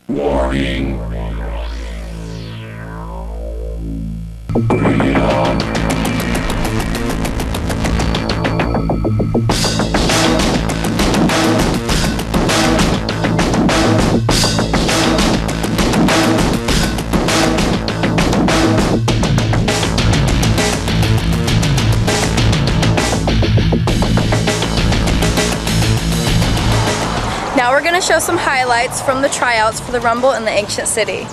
Warning. Bring it on. Now we're going to show some highlights from the tryouts for the Rumble in the Ancient City.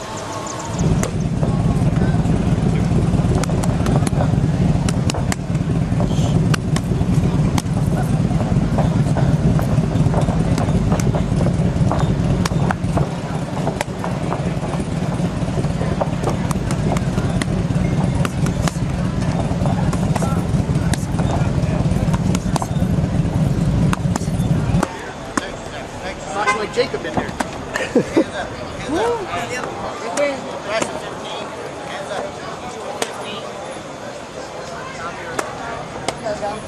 Like Jacob in there. Hands up. Hands up. Hands up.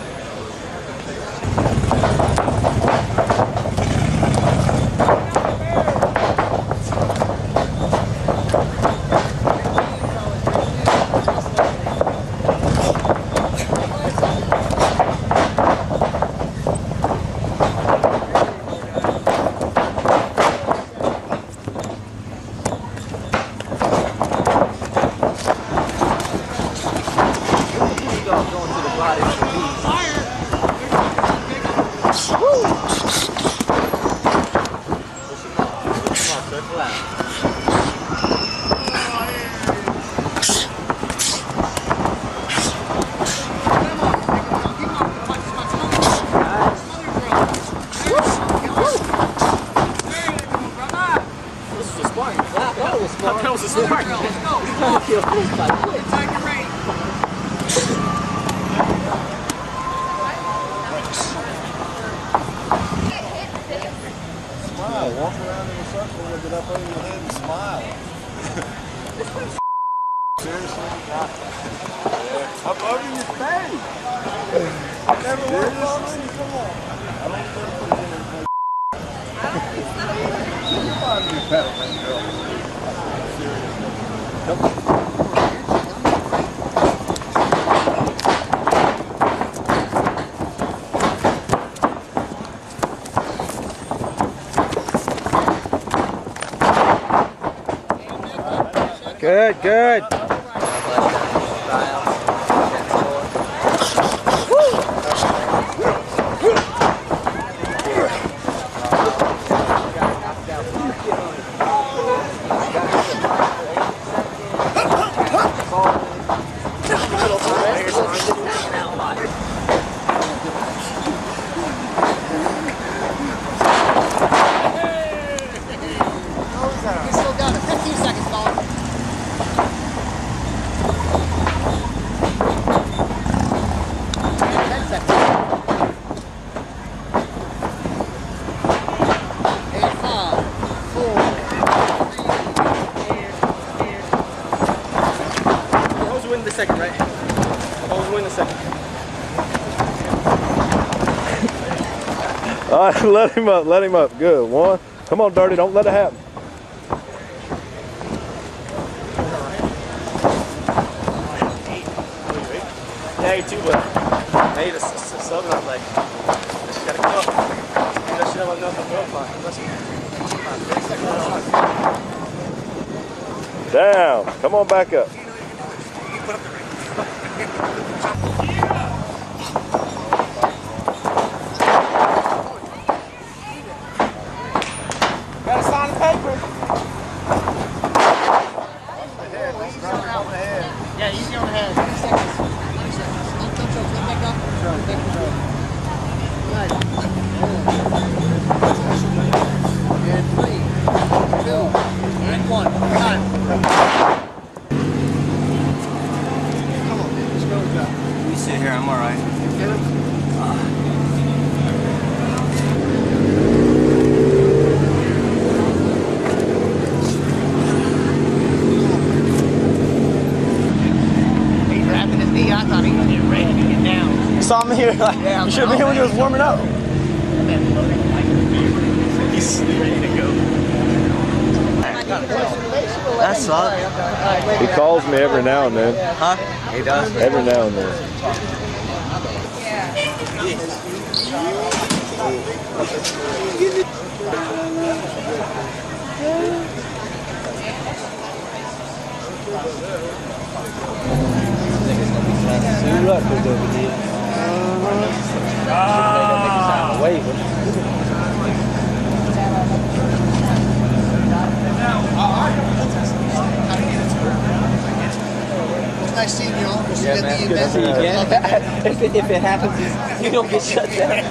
That was a smart. Let's go. Inside your range. Smile. Walk around in a circle with it up over your head and smile. Seriously? Up over your face. I never worked on it. Come on. I don't think put it in there. You might be better than girl. Seriously. Come on. Good, good. Win the second, right? Always win the second. All right, let him up, let him up. Good. One. Come on, Dirty, don't let it happen. Yeah, you too, but hey, the sub not like, you gotta come up. That shit have enough of Down. Come on back up. Gotta sign the paper. Yeah, easy on the head. 20 seconds. 20 seconds. Don't choke. Let back up. Take control. Good. And 3, 2, and 1. Time. Come on, man. Let's go. Let me sit here. I'm all right. Get him. I thought he was getting ready to get down. You saw me here? Like, yeah, you should have been here when he was warming up. He's ready to go. I suck. He calls me every now and then. Huh? He does. Every now and then. Nice seeing you all. We'll see you at the Good to see you event. again. if it happens, you don't get shut down.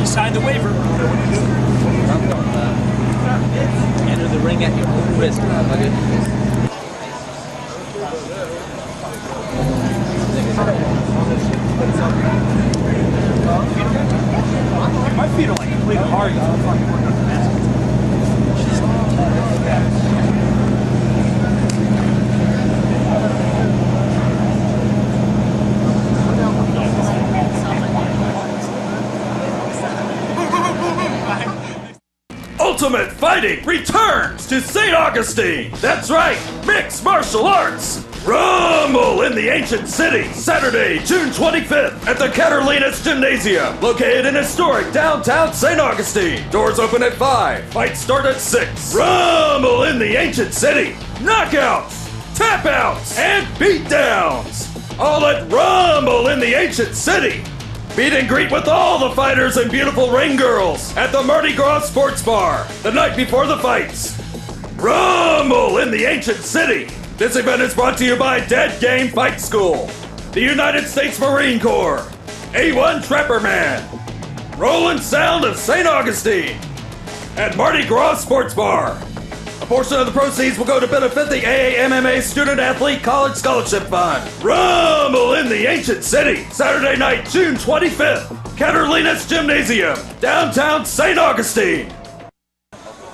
He signed the waiver. Enter the ring at your own risk. My feet are like completely hard. Ultimate Fighting returns to St. Augustine. That's right, mixed martial arts. Rumble in the Ancient City, Saturday, June 25th at the Catalina's Gymnasium, located in historic downtown St. Augustine. Doors open at 5, fights start at 6. Rumble in the Ancient City. Knockouts, tap-outs, and beatdowns. All at Rumble in the Ancient City. Meet and greet with all the fighters and beautiful ring girls at the Mardi Gras Sports Bar the night before the fights. Rumble in the Ancient City. This event is brought to you by Dead Game Fight School, the United States Marine Corps, A1 Trapper Man, Roland Sound of St. Augustine, and Mardi Gras Sports Bar. A portion of the proceeds will go to benefit the MMA Student Athlete College Scholarship Fund. Rumble in the Ancient City, Saturday night, June 25th, Catalina's Gymnasium, downtown St. Augustine.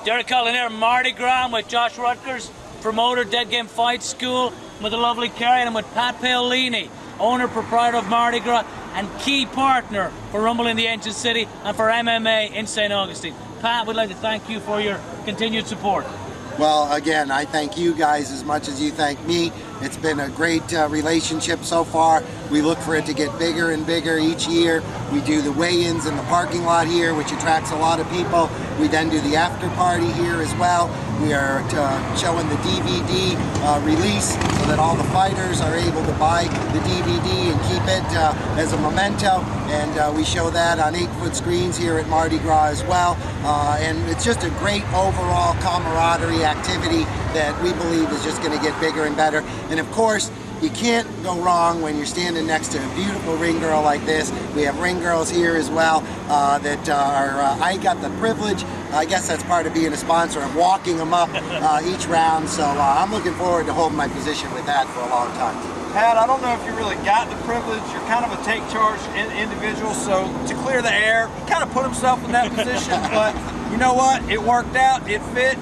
Derek Colliner, Mardi Gras with Josh Rutgers, promoter, Dead Game Fight School, with the lovely Carrie, and I'm with Pat Paolini, owner, proprietor of Mardi Gras, and key partner for Rumble in the Ancient City and for MMA in St. Augustine. Pat, we'd like to thank you for your continued support. Well, again, I thank you guys as much as you thank me. It's been a great relationship so far. We look for it to get bigger and bigger each year. We do the weigh-ins in the parking lot here, which attracts a lot of people. We then do the after party here as well. We are showing the DVD release so that all the fighters are able to buy the DVD and keep it as a memento. And we show that on 8-foot screens here at Mardi Gras as well. And it's just a great overall camaraderie activity that we believe is just going to get bigger and better. And of course, you can't go wrong when you're standing next to a beautiful ring girl like this. We have ring girls here as well that are, I got the privilege, I guess that's part of being a sponsor, of walking them up each round. So I'm looking forward to holding my position with that for a long time. Pat, I don't know if you really got the privilege. You're kind of a take charge individual, so to clear the air, he kind of put himself in that position, but you know what? It worked out, it fit,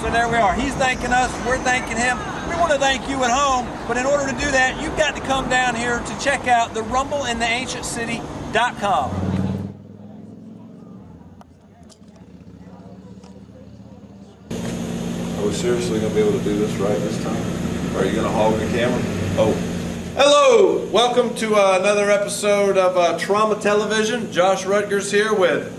so there we are. He's thanking us, we're thanking him. We want to thank you at home, but in order to do that, you've got to come down here to check out the rumbleintheancientcity.com. Are we seriously going to be able to do this right this time? Or are you going to hog the camera? Oh. Hello! Welcome to another episode of Trauma Television. Josh Rutgers here with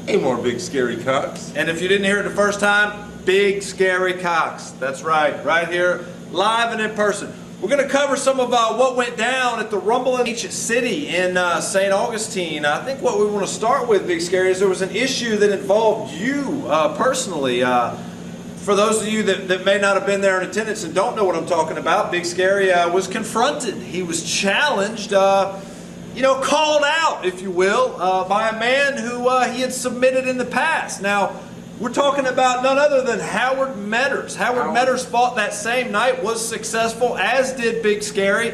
a more Big Scary Cox. And if you didn't hear it the first time, Big Scary Cox. That's right, right here, live and in person. We're going to cover some of what went down at the Rumble in the Ancient City in St. Augustine. I think what we want to start with, Big Scary, is there was an issue that involved you personally. For those of you that may not have been there in attendance and don't know what I'm talking about, Big Scary was confronted. He was challenged, you know, called out, if you will, by a man who he had submitted in the past. Now, we're talking about none other than Howard Metters. Howard Metters fought that same night, was successful, as did Big Scary.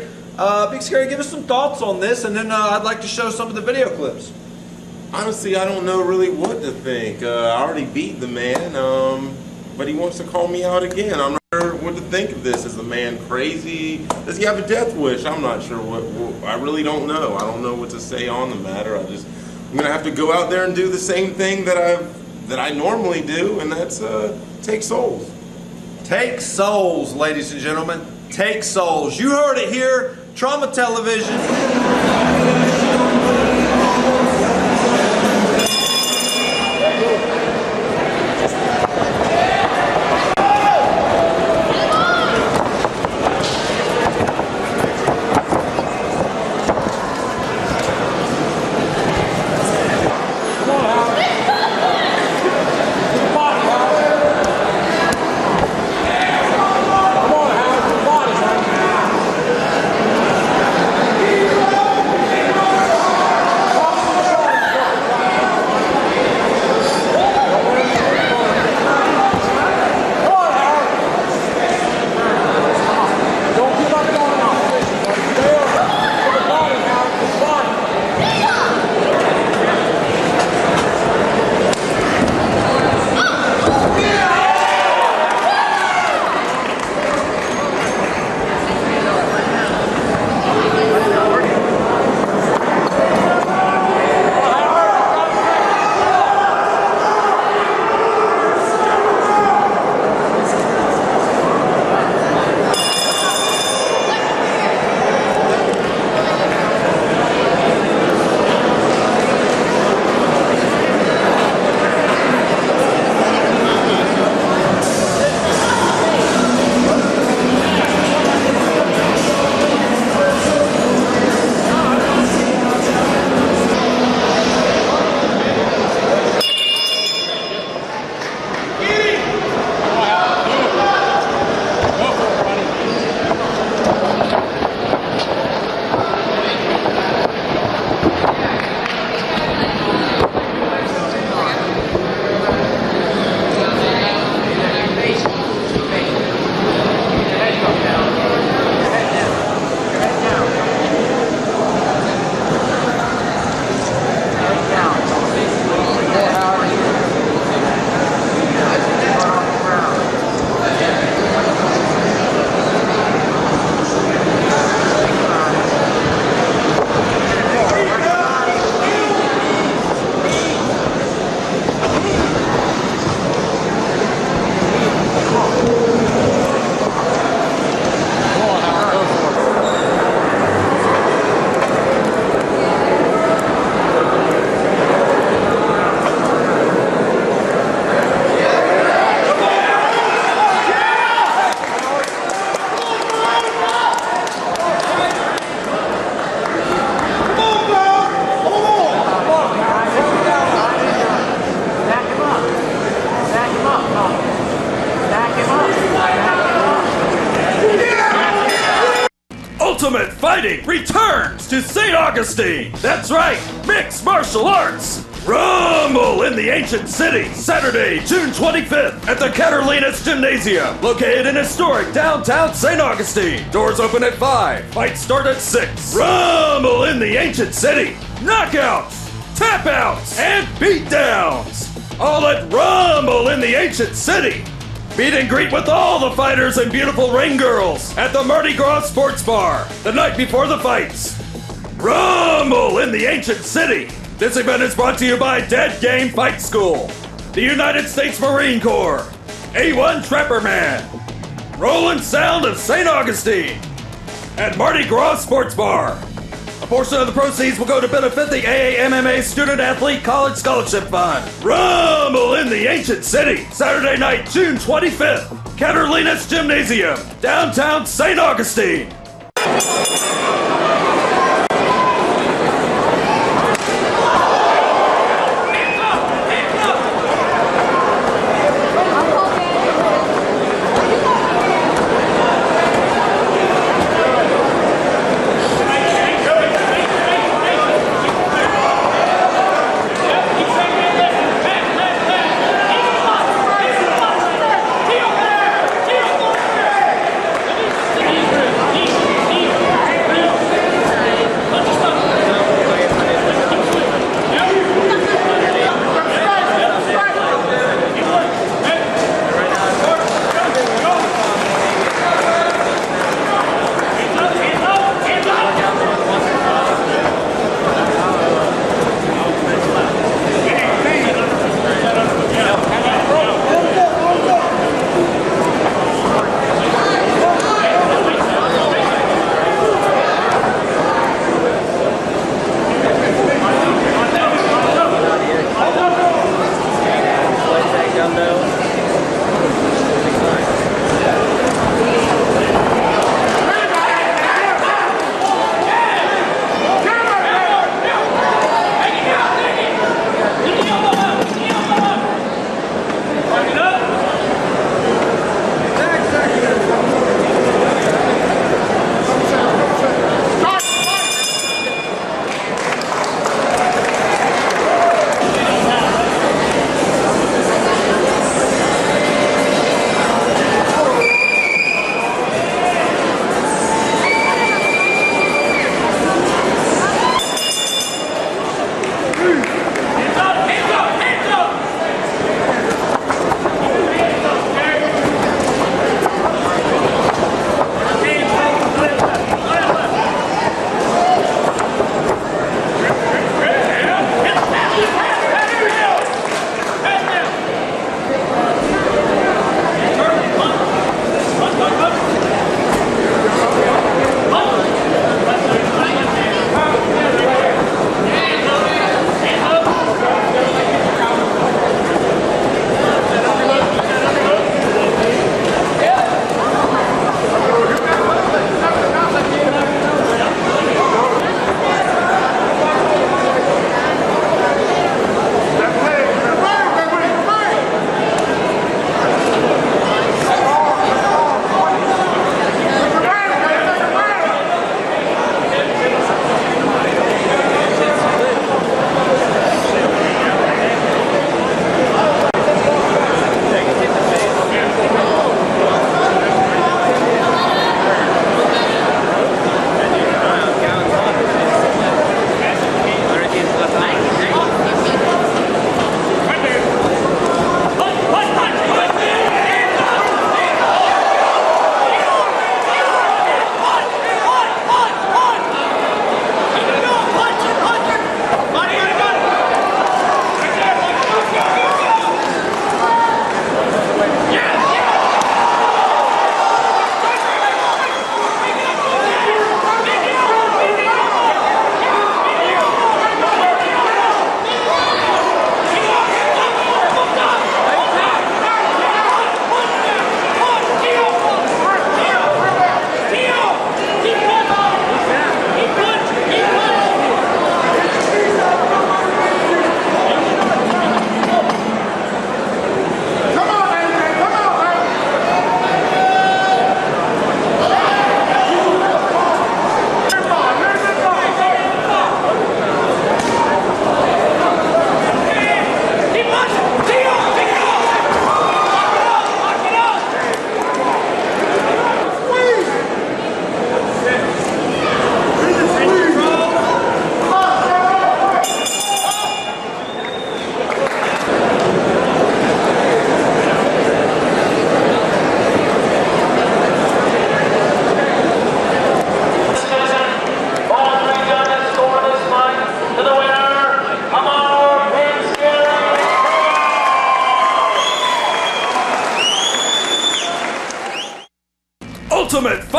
Big Scary, give us some thoughts on this, and then I'd like to show some of the video clips. Honestly, I don't know really what to think. I already beat the man, but he wants to call me out again. I'm not sure what to think of this. Is the man crazy? Does he have a death wish? I'm not sure what I really don't know. I don't know what to say on the matter. I'm gonna have to go out there and do the same thing that I normally do, and that's take souls. Take souls, ladies and gentlemen. Take souls. You heard it here. Trauma Television. Ultimate Fighting returns to St. Augustine. That's right, mixed martial arts. Rumble in the Ancient City, Saturday, June 25th at the Catalina's Gymnasium, located in historic downtown St. Augustine. Doors open at 5, fights start at 6. Rumble in the Ancient City. Knockouts, tap-outs, and beatdowns. All at Rumble in the Ancient City. Meet and greet with all the fighters and beautiful ring girls at the Mardi Gras Sports Bar the night before the fights. Rumble in the Ancient City. This event is brought to you by Dead Game Fight School, the United States Marine Corps, A1 Trapper Man, Roland Sound of St. Augustine, and Mardi Gras Sports Bar. A portion of the proceeds will go to benefit the MMA Student Athlete College Scholarship Fund. Rumble in the Ancient City, Saturday night, June 25th, Catalina's Gymnasium, downtown St. Augustine.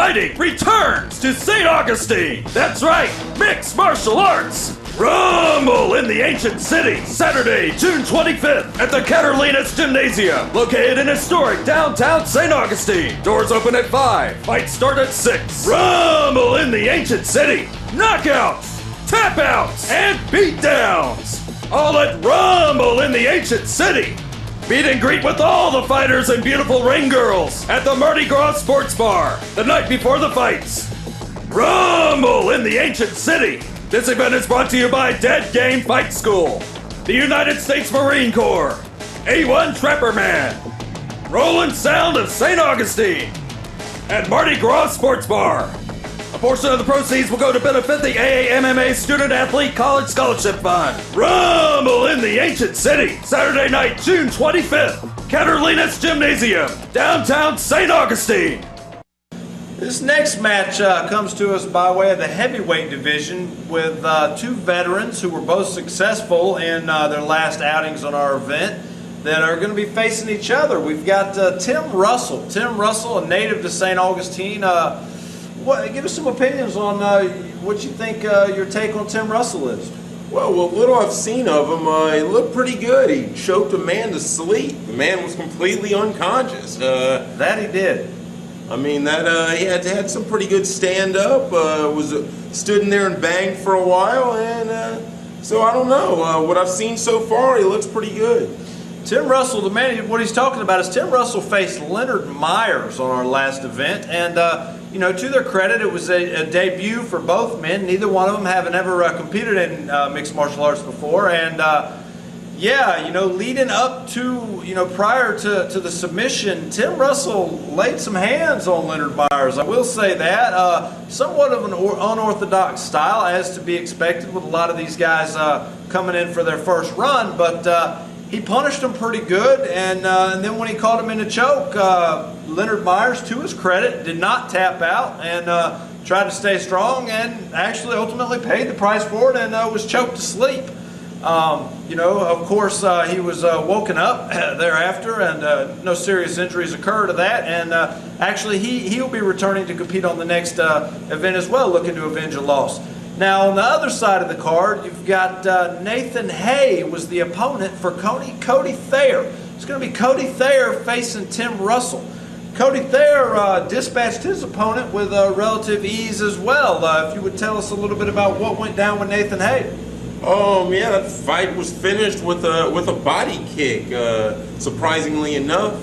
Fighting returns to St. Augustine. That's right, mixed martial arts. Rumble in the ancient city, Saturday, June 25th at the Catalina's Gymnasium, located in historic downtown St. Augustine. Doors open at 5, fights start at 6. Rumble in the ancient city, knockouts, tap-outs, and beatdowns. All at Rumble in the ancient city. Meet and greet with all the fighters and beautiful ring girls at the Mardi Gras Sports Bar the night before the fights. Rumble in the ancient city. This event is brought to you by Dead Game Fight School, the United States Marine Corps, A1 Trapper Man, Roland Sound of St. Augustine, and Mardi Gras Sports Bar. A portion of the proceeds will go to benefit the MMA Student Athlete College Scholarship Fund. Rumble in the ancient city, Saturday night, June 25th, Catalina's Gymnasium, downtown St. Augustine. This next match comes to us by way of the heavyweight division with two veterans who were both successful in their last outings on our event that are going to be facing each other. We've got Tim Russell. Tim Russell, a native to St. Augustine. Give us some opinions on what you think your take on Tim Russell is. Well, what little I've seen of him, he looked pretty good. He choked a man to sleep. The man was completely unconscious. That he did. I mean, that he had some pretty good stand-up. Stood in there and banged for a while, and so I don't know. What I've seen so far, he looks pretty good. Tim Russell, the man, what he's talking about is Tim Russell faced Leonard Myers on our last event, and you know, to their credit, it was a debut for both men. Neither one of them having ever competed in mixed martial arts before, and yeah, you know, leading up to, you know, prior to the submission, Tim Russell laid some hands on Leonard Myers. I will say that. Somewhat of an unorthodox style, as to be expected with a lot of these guys coming in for their first run, but he punished him pretty good, and then when he caught him in a choke, Leonard Myers, to his credit, did not tap out and tried to stay strong and actually ultimately paid the price for it and was choked to sleep. You know, of course, he was woken up thereafter, and no serious injuries occurred to that. And actually, he'll be returning to compete on the next event as well, looking to avenge a loss. Now, on the other side of the card, you've got Nathan Hay was the opponent for Cody Thayer. It's going to be Cody Thayer facing Tim Russell. Cody Thayer dispatched his opponent with relative ease as well. If you would tell us a little bit about what went down with Nathan Hay. Yeah, that fight was finished with a body kick. Surprisingly enough,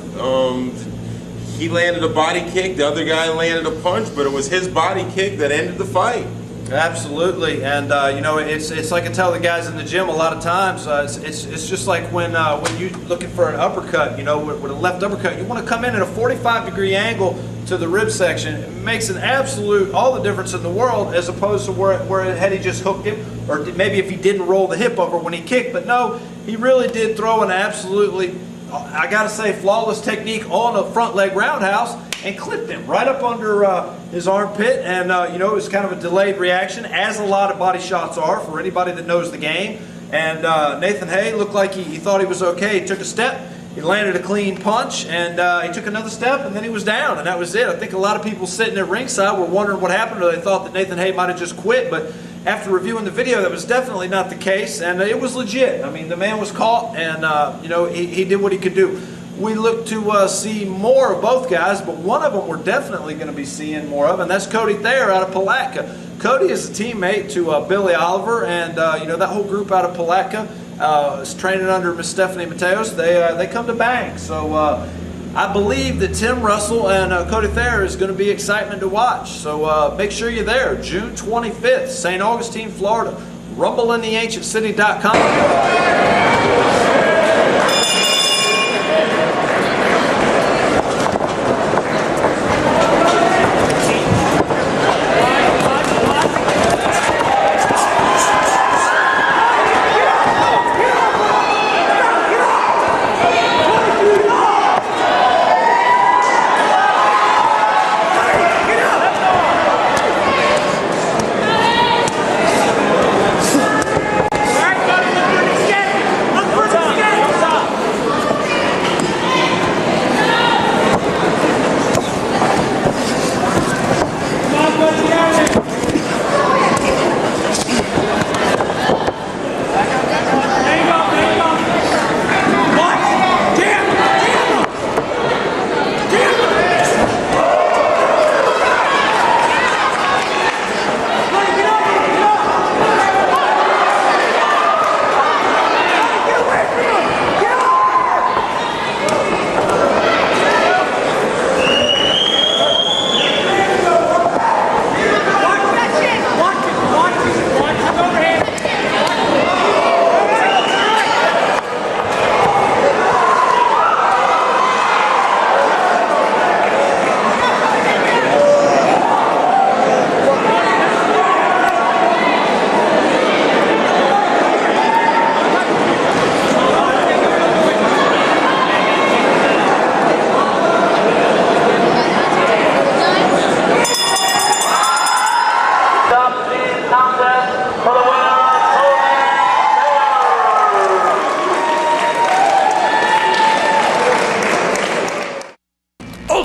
he landed a body kick. The other guy landed a punch, but it was his body kick that ended the fight. Absolutely, and you know, it's like I tell the guys in the gym a lot of times. It's just like when you're looking for an uppercut. You know, with a left uppercut, you want to come in at a 45-degree angle to the rib section. It makes an absolute all the difference in the world, as opposed to where had he just hooked him, or maybe if he didn't roll the hip over when he kicked. But no, he really did throw an absolutely, I gotta say, flawless technique on a front leg roundhouse and clipped him right up under his armpit. And you know, it was kind of a delayed reaction, as a lot of body shots are for anybody that knows the game. And Nathan Hay looked like he thought he was okay. He took a step, he landed a clean punch, and he took another step, and then he was down, and that was it. I think a lot of people sitting at ringside were wondering what happened, or they thought that Nathan Hay might have just quit, but after reviewing the video, that was definitely not the case, and it was legit. I mean, the man was caught, and you know, he did what he could do. We look to see more of both guys, but one of them we're definitely going to be seeing more of, and that's Cody Thayer out of Palatka. Cody is a teammate to Billy Oliver, and you know, that whole group out of Palatka is training under Miss Stephanie Mateos. They come to bang. So I believe that Tim Russell and Cody Thayer is going to be excitement to watch. So make sure you're there, June 25th, St. Augustine, Florida. RumbleInTheAncientCity.com.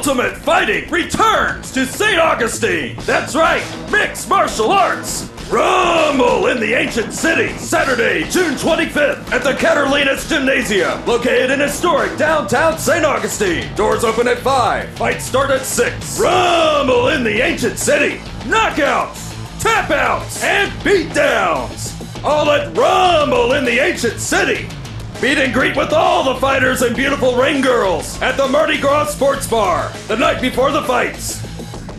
ultimate fighting returns to St. Augustine. That's right, mixed martial arts. Rumble in the ancient city, Saturday, June 25th at the Catalina's Gymnasium, located in historic downtown St. Augustine. Doors open at 5, fights start at 6. Rumble in the ancient city, knockouts, tap outs, and beatdowns. All at Rumble in the ancient city. Meet and greet with all the fighters and beautiful ring girls at the Mardi Gras Sports Bar the night before the fights.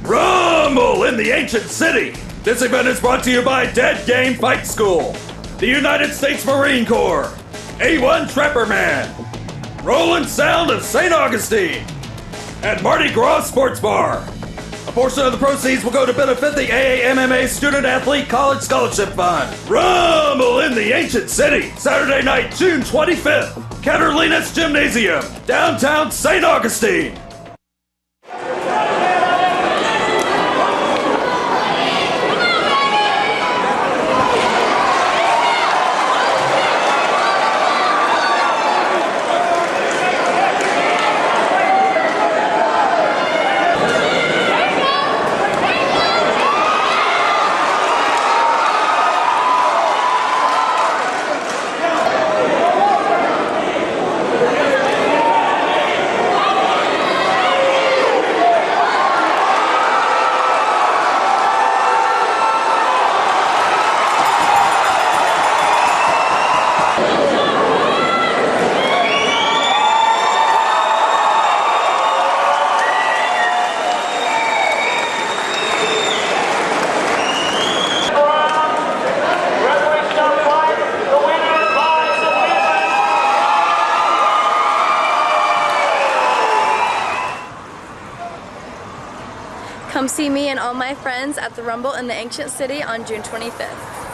Rumble in the ancient city. This event is brought to you by Dead Game Fight School, the United States Marine Corps, A1 Trapper Man, Roland Sound of St. Augustine, and Mardi Gras Sports Bar. A portion of the proceeds will go to benefit the MMA Student Athlete College Scholarship Fund. Rumble in the ancient city, Saturday night, June 25th, Catalina's Gymnasium, downtown St. Augustine. Come see me and all my friends at the Rumble in the Ancient City on June 25th.